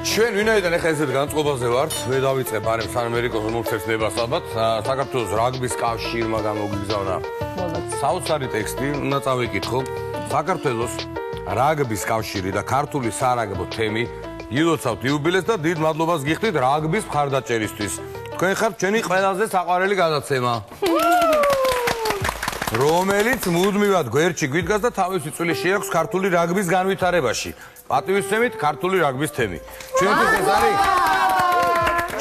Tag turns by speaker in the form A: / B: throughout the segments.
A: ჩვენ ვინაიდან ახლა ესეთ განწყობაზე ვართ, მე დავიწყებ არემ სამერიკოს მომხერხებას ალბათ, საქართველოს რაგბის კავშირმა გამოგიგზავნა საოცარი ტექსტი, უნდა წავიკითხო. საქართველოს რაგბის კავშირი და ქართული სარაგბო თემი გილოცავთ იუბილეს და დიდ მადლობას გიხდით რაგბის მხარდაჭერისთვის. თქვენ ხართ ჩვენი ყველაზე საყვარელი გადაცემა. რომელიც მუდმივად გვერდში გვიდგას და თავისი წვლილი შეაქვს ქართული რაგბის განვითარებაში. პატივისცემით ქართული რაგბის თემი.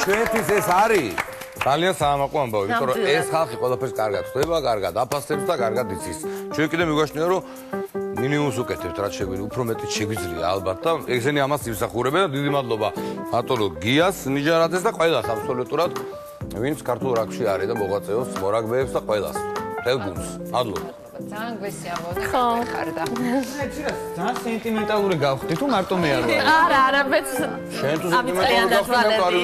A: ჩვენთვის ეს არის ძალიან საამაყო ამბავი, იმიტომ რომ ეს ხალხი ყველაფერს კარგად ხვდება, კარგად აფასებს და კარგად იცის. ჩვენ კიდე მიგვაშნია რომ მინიმუმს უკეთებთ, რაც შეგვიძლია, უფრო მეტიც შეგვიძლია ალბათ და ესენი ამას იმსახურებენ და დიდი მადლობა ბატონო გიას, ნიჟარაძეს და ყველას აბსოლუტურად ვინც ქართულ რაგბში არის და მოღვაწეობს მორაგბეებს და ყველას. თელგუნს, მადლობა.
B: ძალიან გვესიამოვნე ხარდა.
C: ძალიან სენტიმენტალური გავხდი თუ მარტო მე არ ვარ?
B: არა, მეც
A: შენ თუ სენტიმენტალური გავხდი,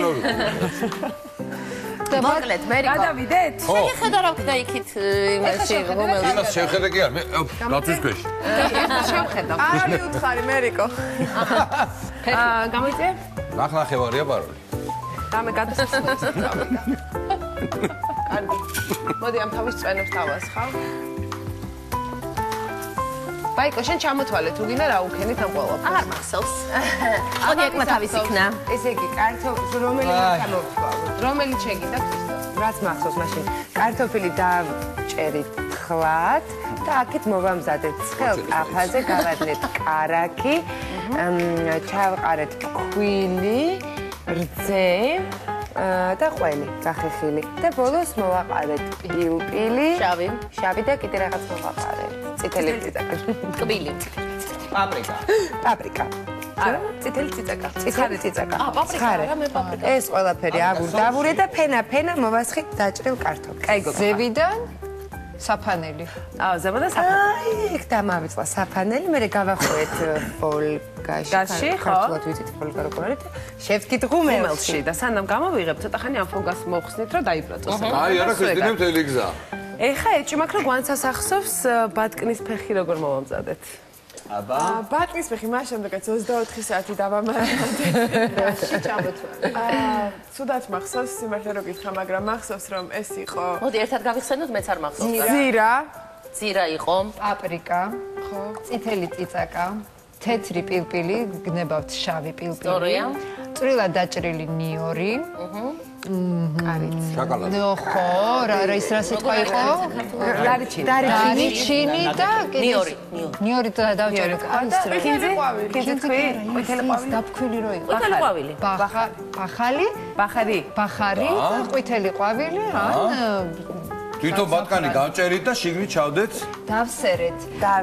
B: მოკლედ, მერიკო.
D: გადავიდეთ?
B: შეხედა რა ვქნა იქით იმაში, რომელიც
A: იმას შევხედე კი არ, მე დაცვის ქვეშ.
B: შევხედა.
D: არა მიუთხარი, მერიკო. გამოიწე?
A: ნახნახევარია პაროლი.
D: დამე გადასასწრებს. კარგი. მოდი ამ თავის წვენებს დავასხავ. ბაიკო, შენ ჩამოთვალე, თუ გინდა რა უქენით ამ ყველაფერს.
B: არ მახსოვს. მოდი ეკმა თავის იქნა.
D: ესე იგი, კარტოფილი რომელიც გამოვთვალოთ, რომელიც შეგიძლიათ, რაც მახსოვს მაშინ. კარტოფილი დავჭერით თხლად და აქეთ მოვამზადეთ ცხელ კაფაზე, გავადნეთ კარაქი, ჩავყარეთ ფქვილი, რძე და ყველი გახეხილი და ბოლოს მოვაყარეთ პილპილი, შავი და კიდე რაღაც მოვაყარეთ. წითელი წიწაკა.
B: კბილი.
D: პაპრიკა. არა, წითელი წიწაკა. წითელი წიწაკა.
B: პაპრიკა, მე პაპრიკა.
D: ეს ყველაფერი აგურდაბურე და ფენა დაჭრილ დაჭრილ კარტოფილს. კაი გოგო.
B: ზევიდან საფანელი.
D: ზევიდან საფანელი. იქ დამავიწყდა საფანელი, მე გავახვეეთ ფოლგაში.
B: გასში, ხო?
D: ქართულად ვიცით ფოლგა როგორ არის და შევთქით ღუმელში
E: და სანამ გამოვიღებ, ცოტა ხანი ამ ფოლგას მოხსნით, რომ დაიბრაწოს.
A: აი, არა ქრისტინე მთელი გზა.
E: ეხა ეჭვმაქ რომ გვანცას ახსოვს ბატკნის ფეხი როგორ მოვამზადეთ.
C: აბა.
D: ბატკნის ფეხი მას შემდეგაც 24 საათი დავამარაგეთ.
E: ჩამოთვალე.
D: ცუდად მახსოვს, სიმართლე რო გითხრა, მაგრამ მახსოვს რომ ეს იყო.
B: მოდი ერთად გავიხსენოთ, მეც არ მახსოვს.
D: ძირა
B: იყო.
F: პაპრიკა. ხო. წითელი წიწაკა. თეთრი პილპილი, გნებავთ შავი პილპილი.
B: სწორია.
F: წვრილად დაჭრილი ნიორი.
A: შაკალადი.
F: ხო, რა ის რა სიტყვა იყო?
D: დარიჩინი
F: და
B: ნიორი.
F: ნიორი და დავჭერე.
D: ყვითელი ყვავილი.
F: დაფქვილი რო იყო.
B: ყვითელი ყვავილი.
F: ბახარი და ყვითელი ყვავილი, ან
A: თვითონ ბატკანი გავჭერით და შიგნით ჩავდეთ.
F: დავსერეთ.
D: და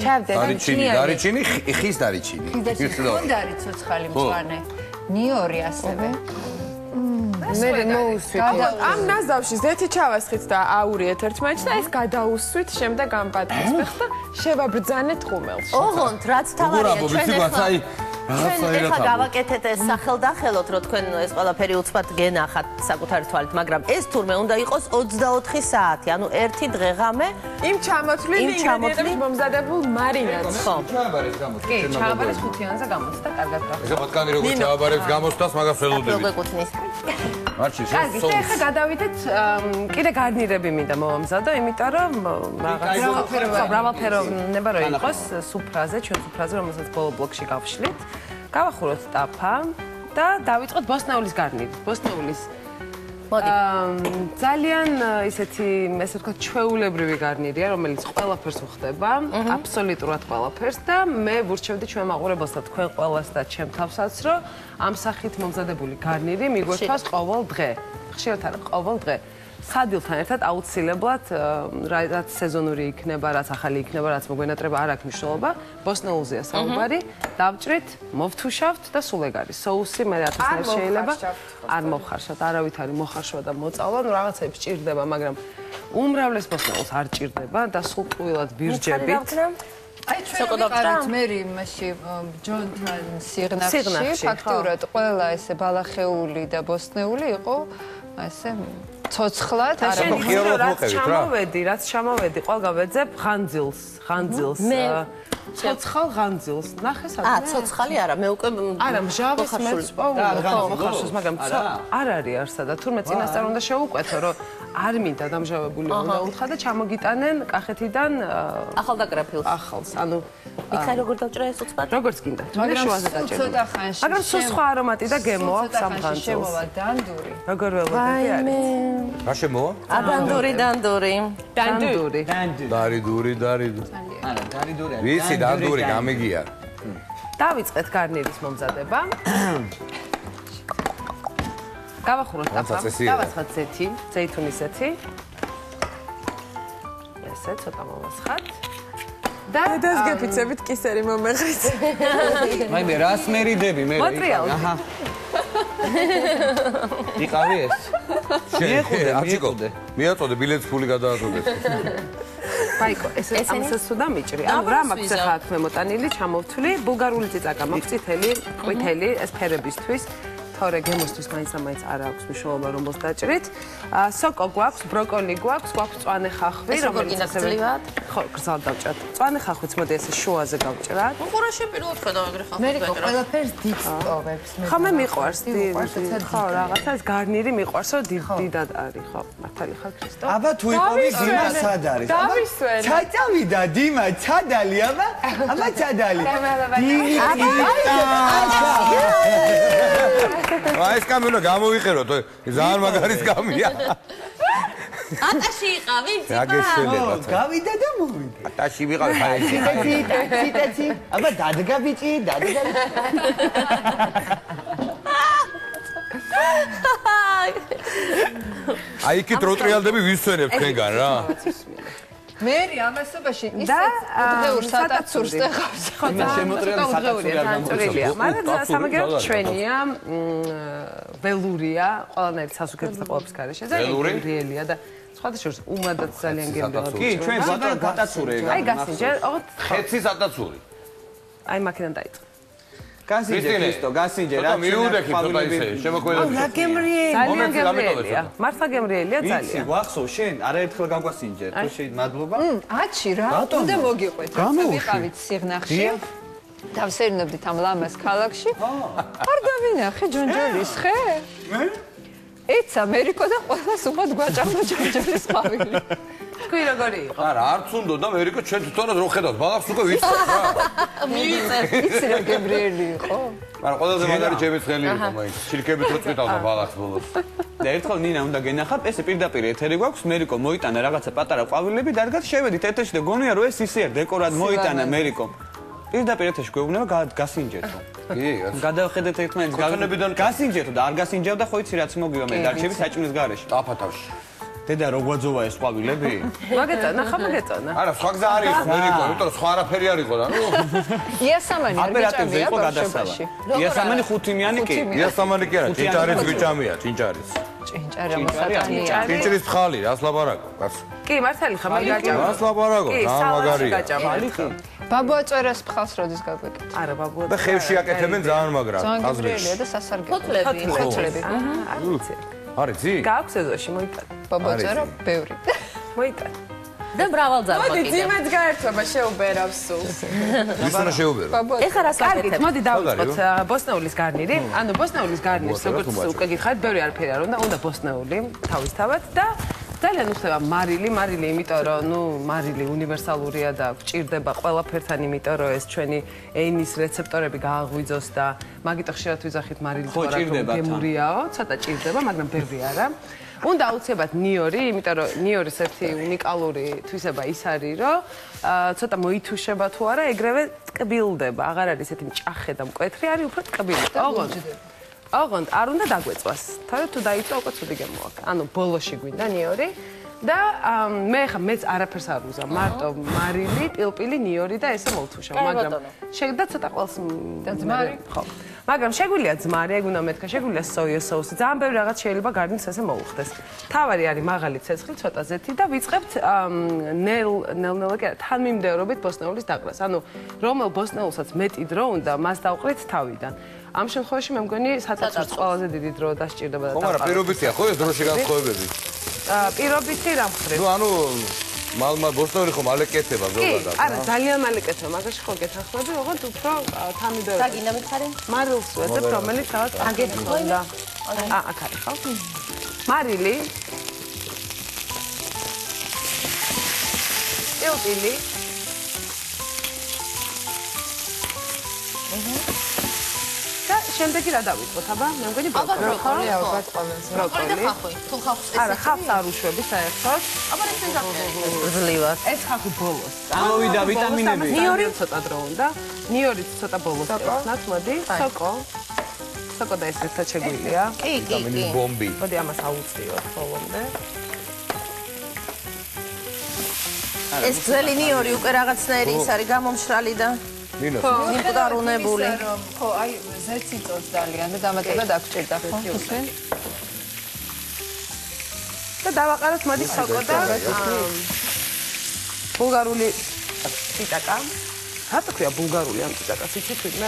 D: ჩავდეთ.
A: დარიჩინი, ხის დარიჩინი.
F: ხინდარი ცოცხალი მწვანე. ნიორი ასევე.
D: მე მოუსვით. ამ ნაზავში ზეთი ჩავასხით და აურიეთ ერთმანეთს და ეს გადაუსვით, შემდეგ ამ ბატკნის ფეხს და შევაბრძანეთ ღუმელში.
B: ოღონდ, რაც თავარია ჩვენ ეხლა გავაკეთეთ ეს სახელდახელოთ, რომ თქვენ ეს ყველაფერი უცბად გენახათ საკუთარი თვალით, მაგრამ ეს თურმე უნდა იყოს 24 საათი, ანუ 1 დღე-ღამე
D: იმ ჩამოთვლილ ინგრედიენტებით მომზადებულ მარინადს.
B: ხო.
C: ჩააბარეს გამოსდა.
E: კი, ჩააბარეს 5-იანზე გამოსდა, კარგად რა.
A: ესე ბატკანი როგორ ჩააბარებს გამოსდას, მაგას ველოდებით.
B: გვეკუთვნის.
A: მარჩი,
E: კარგი, და ეხლა გადავიდეთ, კიდე გარნირები მინდა მოვამზადო, იმიტომ რომ რაღაც მრავალფეროვნება რო იყოს სუფრაზე, ჩვენ სუფრაზე, რომელსაც ბოლო ბლოკში გავშლით. გავახუროთ ტაფა და დავიწყოთ ბოსტნეულის გარნირი. ბოსტნეულის
B: მოდი.
E: ძალიან ისეთი, ესე ვთქვათ, ჩვეულებრივი გარნირია, რომელიც ყველაფერს უხდება, აბსოლუტურად ყველაფერს და მე ვურჩევდი ჩვენ მაყურებელს და თქვენ ყველას და ჩემ თავსაც, რომ ამ სახით მომზადებული გარნირი მიგვეცვას ყოველ დღე. ხშირად არა, ყოველ დღე. სადილთან ერთად აუცილებლად რაც სეზონური იქნება, რაც ახალი იქნება, რაც მოგვენატრება არ აქვს მნიშვნელობა, ბოსნეულზეა საუბარი, დავჭრით, მოვთუშავთ და სულ ეგ არის. соуსი მე რატოს შეიძლება არ მოხარშავთ, არავით არის მოხარშვა და მოწავლა, ნუ რაღაცები ჭირდება, მაგრამ უმრავლეს ბოსნეულს არ ჭირდება და სულ ყვილად ბირჯებით.
F: აი ჩვენ ვიყავით მერი იმაში ჯონთან სიღნაღში ფაქტურად ყველა ესე ბალახეული და ბოსნეული იყო ესე ცოცხლად
E: რაც ჩამოვედი ყველგან ვეძებ ღანძილს ცოცხალ ღანძილს ნახე სადღაც
B: ცოცხალი არა მე უკვე
E: არა მჟავის მეწვა მოხარშოს მაგრამ არ არის არსადა თურმე წინასწარ უნდა შევუკვეთო რომ არ მინდა დამჟავებული უნდა უთხრა და ჩამოგიტანენ კახეთიდან
B: ახალდაკრაფილს
E: ახალს ანუ
B: იქაი როგორ დავჭრა ეს უცბად
E: როგორც გინდა თუმცა შუაზე დაჭერა მაგრამ სულ სხვა არომატი და გემო აქვს ამ ღანძილს
F: შემოვა დანდური
E: როგორ ველოდები არის
A: რა შემოვა
B: დანდური
A: დარი
C: არა დარი
A: ვიცი დანდური გამიგია
E: დავიწყეთ გარნირის მომზადება გავახუროთ დავასხათ ზეთი ზეითუნის ზეთი ესე ცოტა მომასხათ და
D: დაგეფიცებით კისერი მომეღრით
C: აი მე რას მერიდები მე
E: მოტრიალ
C: აჰა იყავი ეს
A: მიეყუდე მიაწოდე ბილეთის ფული გადააწოდეთ
E: ბაიკო ესე ამასაც თუ დამიჭრი ანუ რა მაქვს ახლა აქ მე მოტანილი ჩამოვთვლი ბულგარული წიწაკა მაქვს წითელი ყვითელი ეს ფერებისთვის თორე გემოსთვის მაინც არ აქვს მნიშვნელობა რომელს დაჭრით სოკო გვაქვს ბროკოლი გვაქვს მწვანე ხახვი
B: რომელიც გძლიათ
E: ხო გრძალ დავჭრათ მწვანე ხახვიც მოდი ესე შუაზე გავჭრათ
B: უყურაში პირველად ხედავ ეგრე ხახვი
F: მერიკო ყველაფერს დიწოვებს
E: ხო მე მიყვარს ხო რაღაცა ეს გარნირი მიყვარს რომ დიდად არის ხო მართალი ხარ ქრისტო
C: აბა თუ იყავი დიმა სად არის
D: დავისვენ
C: ჩაწავიდა დიმა ჩადალი აბა ჩადალი
A: აი ეს კამი უნდა გამოვიყეროთ ძალიან მაგარი კამია
B: ატაში იყავი
A: აგეშველებათ
C: გავიდა და მოვიდა
A: ატაში ვიყავი
C: ციტაცი აბა დადგა ბიჭი დადგა
A: აი იქით რო ტრიალდები ვისვენებ თქვენგან რა
F: მერი ამასობაში ისე უძეურ სატაცურს ეხავს
E: ხო შემოტრიალი სატაცური არ გამოიწვია მაგრამ სამაგერო ჩვენია ველურია ყველანაირ სასუქების და ყველაფრის გარეშე ველურიელია და სხვადასხვა უმადად ძალიან გემრიელი
C: კი ჩვენ გატაცურე
E: აი გასინჯერ
A: ხეცი სატაცური
E: აი მაქედან დაიწყე
C: გასინჯე ქრისტო გასინჯე რა
A: მიუდექი ცოტა ისე შემოქმედებით
E: რა გემრიელი ძალიან გემრიელია მართლა გემრიელია
C: იცი
E: ძალიან
C: ვახსოვ შენ არაერთხელ გაგვასინჯე თუ შეიძლება მადლობა
F: აჩი რა უნდა მოგიყვეთ ვიყავით სიღნაღში დავსერნობდით ამ ლამას ქალაქში არ დავინახე ჯონჯოლის ხე ეცა მერიკო და ყველას უღად გვაჭამდა ჯონჯოლის ყვავილი
E: თქვი როგორი იყო
A: არა არც უნდა და მერიკო ჩვენ თვითონაც რო ხედავთ ბალახს უკვე ვიცხოთ რა
F: იცი რა გემრიელი იყო
A: მაგრამ ყველაზე მაგარი ჩემი ცხელი იყო მაინც ჩირკებით რო წვითავდა ბალახს ბოლოს
C: და ერთხელ ნინა უნდა გენახავთ ესე პირდაპირ ეთერი გვაქვს მერიკო მოიტანა რაღაცა პატარა ყვავილები დადგათ შევედით ეთერში და გონია რომ ეს ისე დეკორად მოიტანა მერიკომ პირდაპირ ეთერში გვეუბნება გასინჯეთო
A: კი
C: გადავხედეთ ერთმანეთს გასინჯეთო და არ გასინჯავ და ხო იცი რაც მოგივა მე დარჩები საჭმლის გარეშე
A: ტაფათავში
C: დედა რო გვაძოვა ეს ყვავილები
E: მაგეწონა ხა მაგეწონა
A: არა სხვა გზა არ იყო მერიკო იმიტომ რომ სხვა არაფერი არ იყო და ნუ
F: იასამანი არ
C: ოპერატივზე
F: გეჭამია
C: იყო გადასავა იასამანი ხუთიმიანი კი
A: იასამანი კი არა ჭინჭარის გვიჭამია ჭინჭარის
F: ჭინჭარა მოსატანია
A: ჭინჭრის თხალი რას ლაბარაკო კაცო
E: კი მართალი ხა მაგ გაჭამა
A: რას ლაბარაკო ძალიან მაგარია
E: გაჭამა ხა
F: ბაბუაწერას ფხავს როდის გაგვეკეთ
E: არა ბაბუა
A: და ხევში აკეთებენ ძალიან მაგრა
F: ძალიან
A: ხაზრებში
F: გემრიელია და სასარგებლო
E: ფოთლები
A: არის იცი
E: გაქვს ეზოში მოიტან
F: ბაბუაწერა ბევრი
E: მოიტან
B: და მრავალძაბვა
D: მოდი ძიმაც გაერთვება შეუბერავს სულს
A: ვის უნდა შეუბერო
B: ეხლა რას
E: კარგით,
B: გაკეთებ?
E: მოდი დავიწყოთ ბოსნეულის გარნირი. ანუ ბოსნეულის გარნირს როგორც უკვე გითხარით, ბევრი არაფერი არ უნდა ბოსნეული თავისთავად და ძალიან უხდება მარილი, იმიტომ რომ ნუ მარილი უნივერსალურია და გვჭირდება ყველაფერთან, იმიტომ რომ ეს ჩვენი ენის რეცეპტორები გააღვიძოს და მაგიტო ხშირად ვიზახით მარილი თორემ გემურიაო, ცოტა ჭირდება, მაგრამ ბევრი არა. უნდა აუცილებლად ნიორი, იმიტომ რომ ნიორის ერთი უნიკალური თვისება ის არის, რომ ცოტა მოითუშება თუ არა, ეგრევე ტკბილდება. აღარ არის ესეთი მჭახე და მკვეთრი, არის უფრო ტკბილი. ოღონდ ოღონდ არ უნდა დაგვეწვას. თავი თუ დაიწვა, უკვე ცუდი გემოაქვს. ანუ ბოლოში გვინდა ნიორი და მე ხა მეც არაფერს არ უზა, მარტო მარილი, პილპილი, ნიორი და ესე მოვთუშავ, მაგრამ შეგდა ცოტა ყველს და ძმარი. ხო. მაგრამ შეგვიძლია ძმარი, ეგ უნდა მეთქვა, შეგვიძლია სოია соуსი. ძალიან ბევრი რაღაც შეიძლება გარდნის ესე მოუხდეს. თავარი არის მაღალი ცეცხლი, ცოტა ზეთი და ვიწყებთ ნელ-ნელა კი არა, თანმიმდევრობით ბოსტნეულის დაკვრას. ანუ რომელ ბოსტნეულსაც მეტი დრო უნდა, მას დავყრით თავიდან. ამ შემთხვევაში მე მგონი საწაწურს ყველაზე დიდი დრო დასჭირდება და
A: ხო, მაგრამ პირობითია ხო ეს დროში განსხვავებები?
E: პირობითი რა მხრივ?
A: ნუ ანუ მალმა ბოსტნეული ხომ მალე კეთება ზოგადად.
E: არა, ძალიან მალე კეთება, მაგაში ხო გეთანხმები, ოღონდ უფრო თანმიმდევრობით.
B: და გინდა მითხარი?
E: მარილს ვეძებ, რომელიც რაღაც აგეთი ხონდა. აქ არის ხო? მარილი. პილპილი. და შემდეგი რა დავიწყოთ, აბა? მე მგონი
D: ბროკოლი ალბათ ყველაზე.
B: ბროკოლი და ხახვი. თუ ხახვს ეს
E: არა, ხავს არ უშვები საერთოდ.
B: აბა ეს ზაფხული. ძლივად.
E: ეს ხახვი ბოლოს.
C: ამოვიდა ვიტამინები.
E: ნიორი ცოტა დრო უნდა. ნიორიც ცოტა ბოლოს ეხნათ, მოდი. სოკო. სოკო და ეს ერთად შეგვიძლია.
B: კი.
A: ვიტამინის ბომბი.
E: მოდი ამას აუწიოთ ბოლომდე.
B: ეს ძველი ნიორი უკვე რაღაცნაირი ის არის გამომშრალი და
A: მინოს.
B: იმპუტარუნებული.
F: ხო, აი ზეც იწოს ძალიან და დამატებად აღჭირდა ხო?
E: და დავაყაროთ მოდი სოკო და ბულგარული პიტაკა. რატო ქვია ბულგარული ამ პიტაკას იცით ვინმე?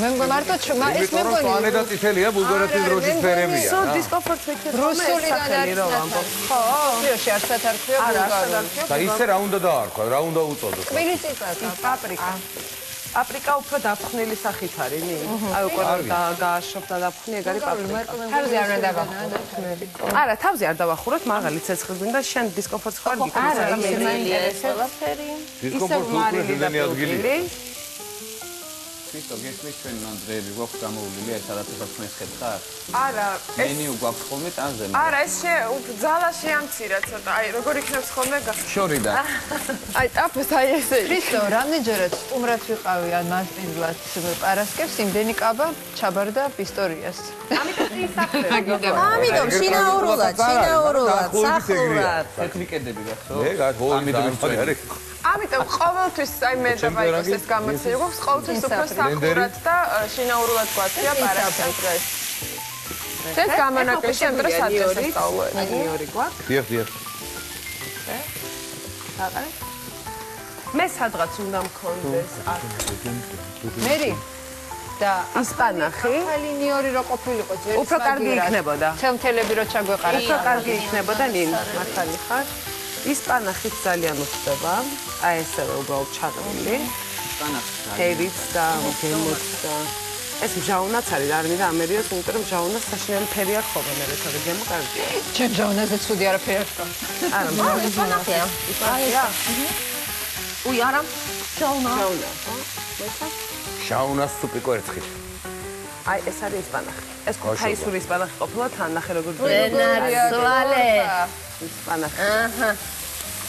F: მე მგონი მარტო ეს მე მგონი
A: სვანე და წითელია ბულგარეთის დროშის ფერებია.
E: სულ დისკომფორტს ვიქნებ.
F: რუსულიდან არის ხო? ფიოში არცად არ ქვია ბულგარული.
A: და ისე რა უნდა დაარქვა, რა უნდა უწოდოს?
F: კვილიციტაკა,
E: პაპრიკა. პაპრიკა უფრო დაფხნილი სახით არის, ნი? აი უკვე გააშობ და დაფხნი, ეგ არის პაპრიკა.
F: თავზე არ უნდა დავახუროთ.
E: არა, თავზე არ დავახუროთ, მაღალი ცეცხლი გვინდა, შენ დისკომფორტს ხარ გიქნას.
B: არა, ეს ყველაფერი.
A: დისკომფორტი უკვე ძენი ადგილი.
C: ფისტო გესმის ჩვენ მან დრეები გვაქვს გამოვლილი ეს არაფერს მესხეთ ხარ?
D: არა,
C: მენიუ გვაქვს ხოლმე ტანზე.
D: არა, ეს ძალა შეამცირა ცოტა. აი, როგორ იქნებს ხოლმე
C: შორიდან.
D: აი, ტაფოს აი ესე.
F: ფისტო, რამდენჯერაც სტუმრად ვიყავი ან მასპინძლად პარასკევს, იმდენი კაბა ჩაბარდა პისტორიას.
E: ამიტომ ისახრე.
B: ამიტომ შინაურულად, სახლურად.
C: ტექნიკედები გახსოვს?
A: მე გახსოვს, ამიტომ არის.
D: ამიტომ ყოველთვის აი მე დავაიქოს ეს გამოცდილება გვაქვს ყოველთვის უფრო სახურად და შინაურულად გვაქვს პარასკევს. ეს გამონაკლისი ამ დროს ადრესასწავლო.
E: ნიორი გვაქვს.
A: დიახ.
E: აყარე. მე სადღაც უნდა მქონდეს აქ.
F: მერი და
E: ისპანახი.
F: ახალი ნიორი რო ყოფილიყო ძველი.
E: უფრო კარგი იქნებოდა.
F: თემთელები რო ჩაგვეყარა.
E: უფრო კარგი იქნებოდა ნინ, მართალი ხარ. ისპანახით ძალიან უხდება. აი ესევე უბრალოდ ჩაყრილი.
C: ისპანახი.
E: ჰერიც და გემოც და ეს მჟაუნაც არის, არ მინდა ამერიოს, იმიტომ რომ მჟაუნას საშინელი ფერი არ ხობა, მე თორე გემო კარგია.
F: ჩემ ჟაუნაზე ცუდი არაფერი არ ხდება.
E: არა,
B: ისპანახია.
E: ისპანახია.
B: უი, არა.
E: ჟაუნა, ხო?
A: შაუნას სუპი კვერცხით.
E: აი, ეს არის ისპანახი. ეს ქუთაისური ისპანახი ყოფილა, თან ნახე როგორ
B: ვენარსვალე.
E: ისპანახი.
B: აჰა.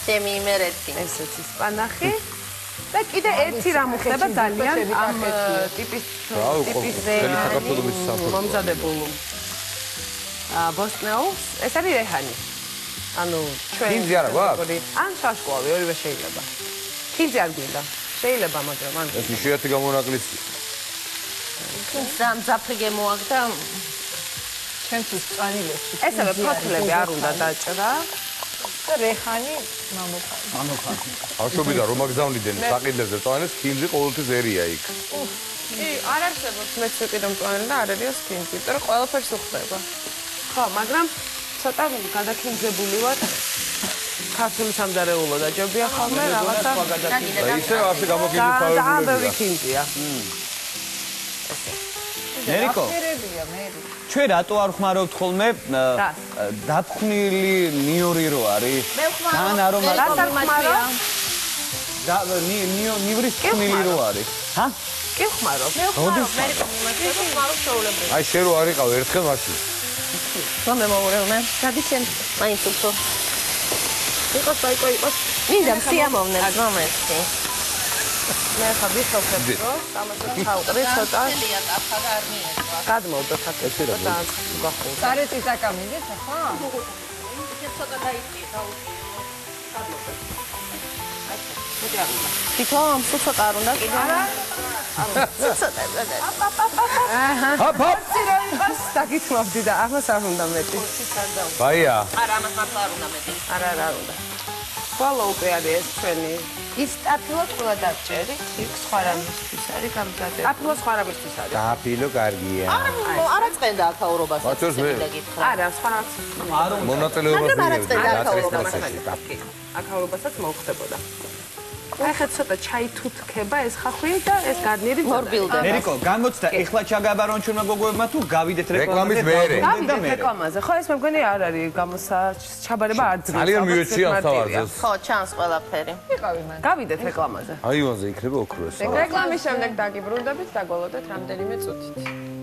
B: ჩემი იმერეთი.
E: ესეც ისპანახი. და კიდე ერთი რამ ხდება ძალიან ამ ტიპის მომზადებულ ბოსტნეულს. ეს არის რეჰანი. ანუ ჩვენ
A: ხინძი არა გვაქვს?
E: ან შაშკოვი, ორივე შეიძლება. ხინძი არ გვინდა. შეიძლება, მაგრამ ან
A: ეს იშვიათი გამონაკლისი.
B: ძაფრი გემოაქვს და
F: ჩვენთვის წანილებში.
E: ესევე ფოთლები არ უნდა დაჭრა.
F: და რეჰანი მამოხანი.
A: ბავშვობიდან რომ აგზავნიდნენ საყიდლებზე წვანეს, ხინძი ყოველთვის ერია იქ.
D: კი, არ არსებობს მეც ვიყიდე მწვანე და არ არის ხინძი, იმიტომ რომ ყველაფერს უხდება.
E: ხო, მაგრამ ცოტა გადაქინძებული ვარ. ქართული სამზარეულო და ჯობია ხოლმე რაღაცა.
A: და ისე ასე გამოგიძულებული.
E: ძალიან ბევრი ხინძია.
C: მერიკო. ჩვენ რატო არ ხმარობთ ხოლმე დაფხნილი ნიორი რო არის? თან არომა
E: რას არ ხმარო?
C: ნივრის ხმილი რო არის. ჰა?
E: კი ხმარო.
B: მე ხმარო, მერიკო მიმართება, ხმარო შეულებრივ.
A: აი შენ რო არ იყავ ერთხელ მაშინ.
B: რა მე მოვურევ მე? გადი შენ მაინც უფრო. იყოს. მინდა სიამოვნებს მომენტში.
E: მე ხა ვიხსოვებ რომ ამასაც ხავყრი ცოტა გადმოვდოთ აქ
A: ესე რა
E: გახო
F: სარეწი საკამიდეთ ახლა
B: ცოტა დაიწყე თვითონ ცოტა არ უნდა კიდე არა
A: აპა
E: ცირა იყოს დაგითმობდი და ამას არ უნდა მეტი
A: ბაია
B: არა ამას მართლა არ უნდა მეტი
E: არა არ უნდა ხოლო უკვე არის ეს ჩვენი
F: ის ტაფილო ყველა დაჭერი იქ სხვა რამისთვის არის გამზადებული
E: აფილო სხვა რამისთვის არის
A: დაფილო კარგია
B: არა წენდა აქაურობას
A: ბაჭოს მე
E: არა სხვა რამის
A: მონაწილეობას
E: აქაურობასაც მოხდებოდა აი ხა ცოტა ჩაი თუთქება ეს ხახვი და ეს გარნიერი
B: მორბილდება
C: მერიკო გამოცდა ეხლა ჩაგაბარონ ჩვენმა გოგოებმა თუ გავიდეთ რეკლამის
A: მერე
E: გავიდეთ რეკლამაზე ხო ეს მე მგონი არ არის ჩაბარება არ ძრებს
A: ძალიან მიეჩი ავთავაზეს
B: ხო ჩანს ყველაფერი
F: იყავი მან
E: გავიდეთ რეკლამაზე
A: აივანზე იქნება ოქროს
D: რეკლამის შემდეგ დაგიბრუნდებით და გოლოდეთ რამდენიმე წუთით